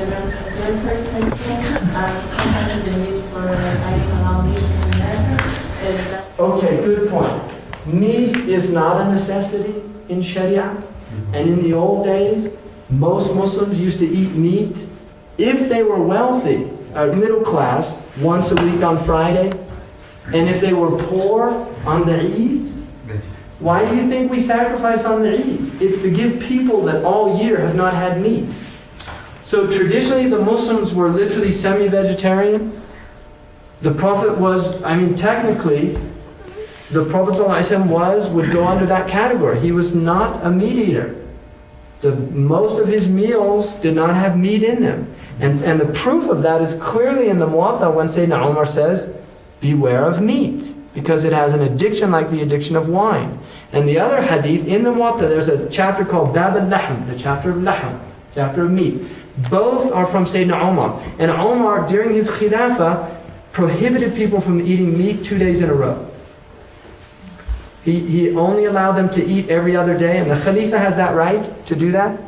winter festival, sometimes the needs for having halal meat in America. Is that Okay, good point. Meat is not a necessity in Sharia. And in the old days, most Muslims used to eat meat if they were wealthy, middle class, once a week on Friday. And if they were poor, on the Eids. Why do you think we sacrifice on the Eid? It's to give people that all year have not had meat. So traditionally the Muslims were literally semi-vegetarian. The Prophet was, technically, the Prophet ﷺ would go under that category. He was not a meat eater. Most of his meals did not have meat in them. And the proof of that is clearly in the Muwatta when Sayyidina Umar says, beware of meat, because it has an addiction like the addiction of wine. And the other hadith, in the Muwatta, there's a chapter called Bab al-Lahm, the chapter of Lahm, chapter of meat. Both are from Sayyidina Umar. And Umar, during his Khilafah, prohibited people from eating meat 2 days in a row. He only allowed them to eat every other day, and the Khalifa has that right to do that.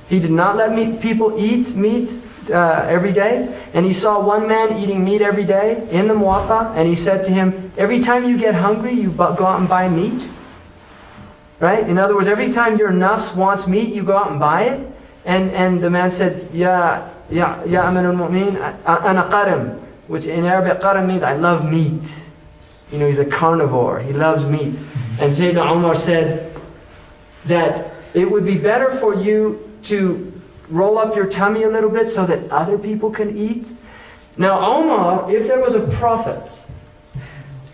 He did not let people eat meat every day. And he saw one man eating meat every day in the Muwatta, and he said to him, every time you get hungry, you go out and buy meat. Right? In other words, every time your nafs wants meat, you go out and buy it. And the man said, Ya Amir al-Mu'min, ana qarim, which in Arabic, qarim means I love meat. He's a carnivore. He loves meat. And Sayyidina Umar said that it would be better for you to roll up your tummy a little bit so that other people can eat. Now Umar, if there was a prophet,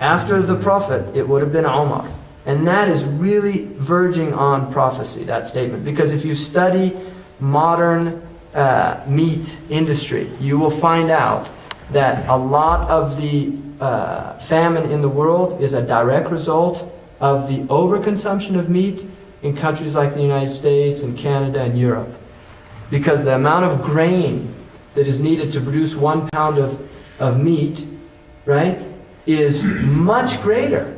after the prophet, it would have been Umar. And that is really verging on prophecy, that statement. Because if you study modern meat industry, you will find out that a lot of the famine in the world is a direct result of the overconsumption of meat in countries like the United States and Canada and Europe. Because the amount of grain that is needed to produce 1 pound of meat, right, is much greater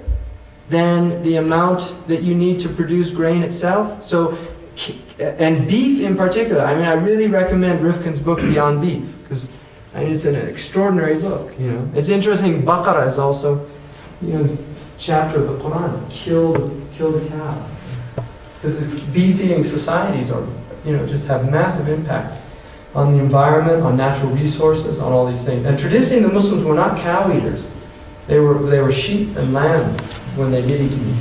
than the amount that you need to produce grain itself. So, and beef in particular. I really recommend Rifkin's book Beyond Beef, because it's an extraordinary book. It's interesting. Baqarah is also, chapter of the Quran. Kill the cow, because beef eating societies are, just have massive impact on the environment, on natural resources, on all these things. And traditionally, the Muslims were not cow eaters. They were sheep and lamb when they did eat meat.